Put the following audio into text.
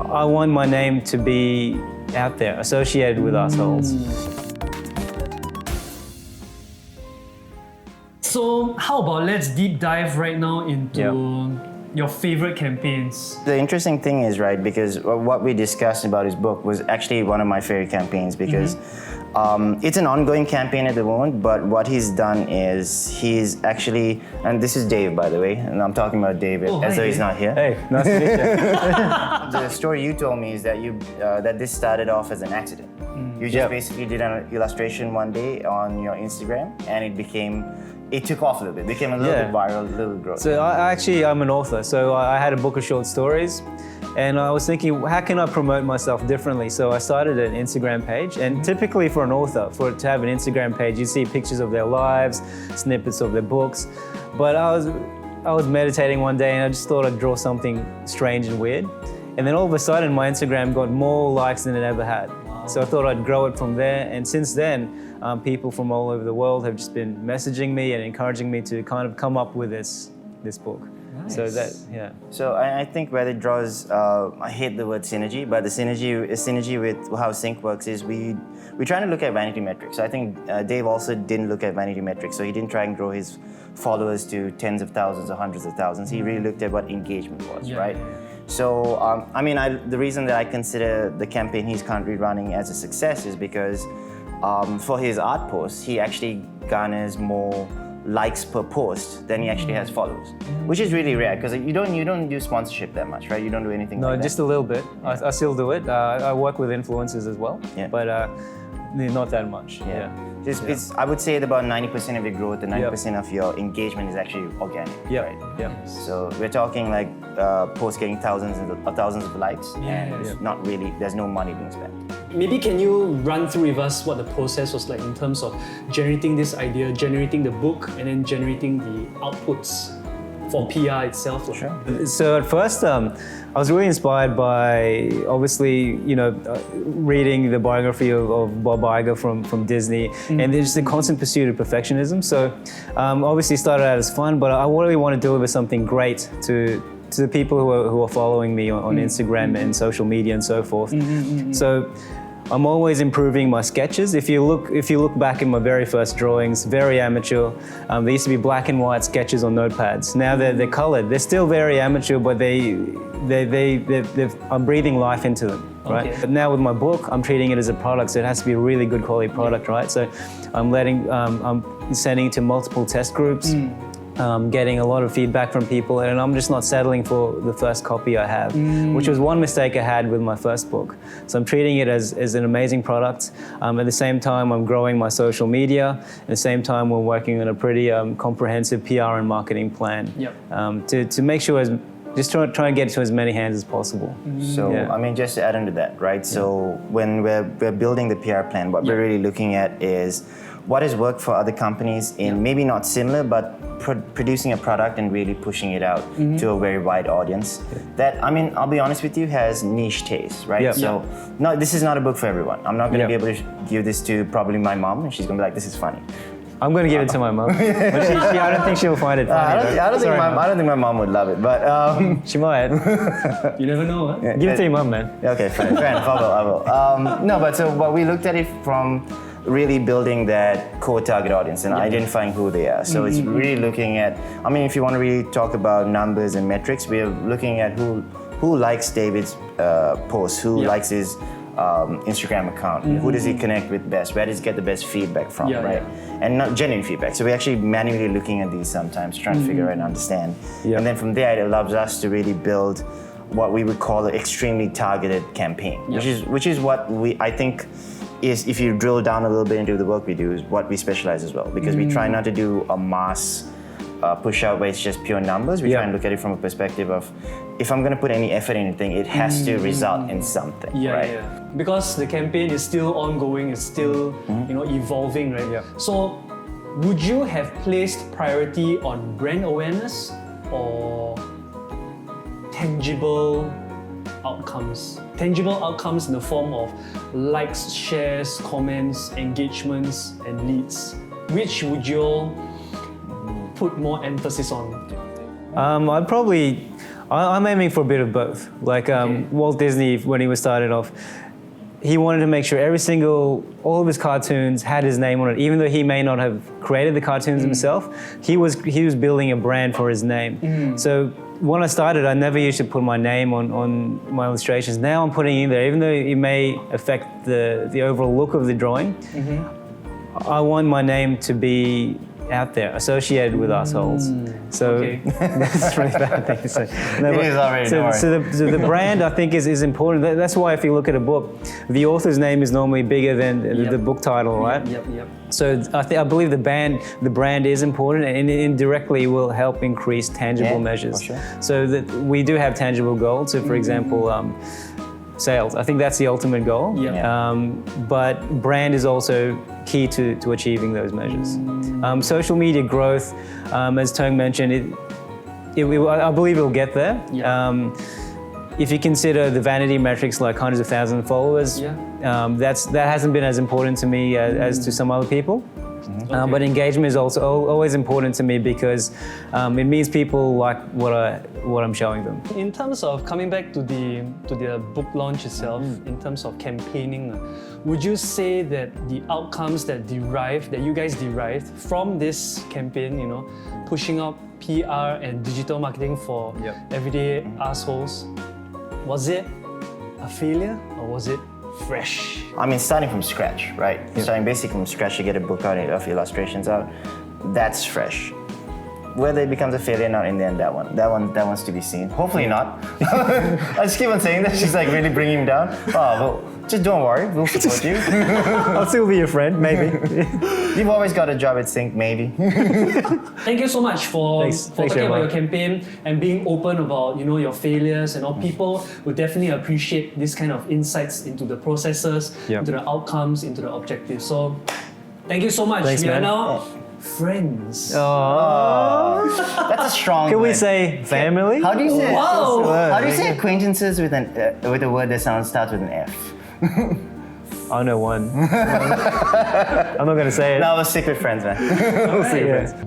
I want my name to be out there, associated with assholes. So how about let's deep dive right now into your favorite campaigns. The interesting thing is, right, because what we discussed about his book was actually one of my favorite campaigns because it's an ongoing campaign at the moment, but what he's done is he's actually, and this is Dave, by the way, and I'm talking about David as though he's not here. Hey, nice to meet you. The story you told me is that that this started off as an accident. You just basically did an illustration one day on your Instagram, and it took off a little bit, became a little bit viral, a little growth. So I'm an author, so I had a book of short stories, and I was thinking, how can I promote myself differently? So I started an Instagram page, and typically for an author, to have an Instagram page, you see pictures of their lives, snippets of their books, but I was meditating one day and I just thought I'd draw something strange and weird, and then all of a sudden my Instagram got more likes than it ever had. So I thought I'd grow it from there, and since then, people from all over the world have just been messaging me and encouraging me to kind of come up with this book. Nice. So So I think where it draws, I hate the word synergy, but the synergy with how Sync works is we're trying to look at vanity metrics. So I think Dave also didn't look at vanity metrics, so he didn't try and grow his followers to tens of thousands or hundreds of thousands. He really looked at what engagement was, right? So, the reason that I consider the campaign he's currently running as a success is because for his art posts, he actually garners more likes per post than he actually has followers, which is really rare because you don't do sponsorship that much, right? You don't do anything like that. No, just a little bit. I still do it. I work with influencers as well, but not that much. It's, I would say that about 90% of your growth and 90% of your engagement is actually organic, right? So we're talking like posts getting thousands of likes, and it's not really, there's no money being spent. Maybe can you run through with us what the process was like in terms of generating this idea, generating the book, and then generating the outputs for PR itself? Sure. So at first, I was really inspired by, obviously, reading the biography of Bob Iger from Disney, and there's just a constant pursuit of perfectionism. So obviously started out as fun, but I really want to deliver something great to the people who are following me on Instagram and social media and so forth. So I'm always improving my sketches. If you look back in my very first drawings, very amateur. They used to be black and white sketches on notepads. Now they're colored. They're still very amateur, but I'm breathing life into them, right? But now with my book, I'm treating it as a product, so it has to be a really good quality product, right? So I'm sending it to multiple test groups. Getting a lot of feedback from people, and I'm just not settling for the first copy I have, which was one mistake I had with my first book. So I'm treating it as an amazing product. At the same time, I'm growing my social media. At the same time, we're working on a pretty comprehensive PR and marketing plan to make sure just try and get it to as many hands as possible. So, just to add into that, right? So when we're building the PR plan, what we're really looking at is what has worked for other companies in maybe not similar, but producing a product and really pushing it out to a very wide audience. That, I'll be honest with you, has niche taste, right? So, no, this is not a book for everyone. I'm not going to be able to give this to probably my mom, and she's going to be like, this is funny. I'm going to give it to my mom. But I don't think she'll find it funny. I don't think my mom would love it, but... She might. You never know, huh? Give it to your mom, man. Okay, fair enough, I will. But we looked at it from really building that core target audience and identifying who they are. So it's really looking at, if you want to really talk about numbers and metrics, we are looking at who likes David's posts, who likes his Instagram account, who does he connect with best, where does he get the best feedback from, right? And not genuine feedback. So we're actually manually looking at these sometimes, trying to figure out and understand. And then from there, it allows us to really build what we would call an extremely targeted campaign, which is what I think is, if you drill down a little bit into the work we do, is what we specialize as well. Because we try not to do a mass push out where it's just pure numbers. We try and look at it from a perspective of, if I'm going to put any effort in anything, it has to result in something, right? Because the campaign is still ongoing, it's still evolving, right? So would you have placed priority on brand awareness or tangible outcomes? Tangible outcomes in the form of likes, shares, comments, engagements, and leads. Which would you put more emphasis on? I'm aiming for a bit of both. Like Walt Disney, when he was started off, he wanted to make sure all of his cartoons had his name on it, even though he may not have created the cartoons himself. He was building a brand for his name. So when I started, I never used to put my name on my illustrations. Now I'm putting it in there, even though it may affect the overall look of the drawing. I want my name to be out there, associated with assholes. So that's a really bad thing to say. No, It is already. so the brand, I think, is important. That's why if you look at a book, the author's name is normally bigger than the book title, right? Yep. So I believe the brand is important, and it indirectly will help increase tangible measures. For sure. So that we do have tangible goals. So for example, sales. I think that's the ultimate goal. Yeah. But brand is also key to achieving those measures. Social media growth, as Tong mentioned, I believe it'll get there. Yeah. If you consider the vanity metrics like hundreds of thousands of followers, that hasn't been as important to me as to some other people. But engagement is also always important to me because it means people like what I'm showing them. In terms of coming back to the book launch itself, in terms of campaigning, would you say that the outcomes that you guys derived from this campaign, pushing up PR and digital marketing for everyday assholes, was it a failure or was it fresh? I mean, starting from scratch, right? Starting basically from scratch to get a book out of illustrations out, that's fresh. Whether it becomes a failure or not in the end, that one's to be seen. Hopefully not. I just keep on saying that. She's like really bringing him down. Oh, well, just don't worry. We'll support you. I'll still be your friend, maybe. You've always got a job at Sync, maybe. Thank you so much for Thanks, talking about Emma. your campaign and being open about your failures and all. People would definitely appreciate this kind of insights into the processes, into the outcomes, into the objectives. So thank you so much. Thanks, we are man. now friends. That's a strong Can we word. say family? How do you say? Wow. How do you say acquaintances with a word that starts with an F? I know one. I'm not going to say it. No, we're secret friends, man. All right. Yeah.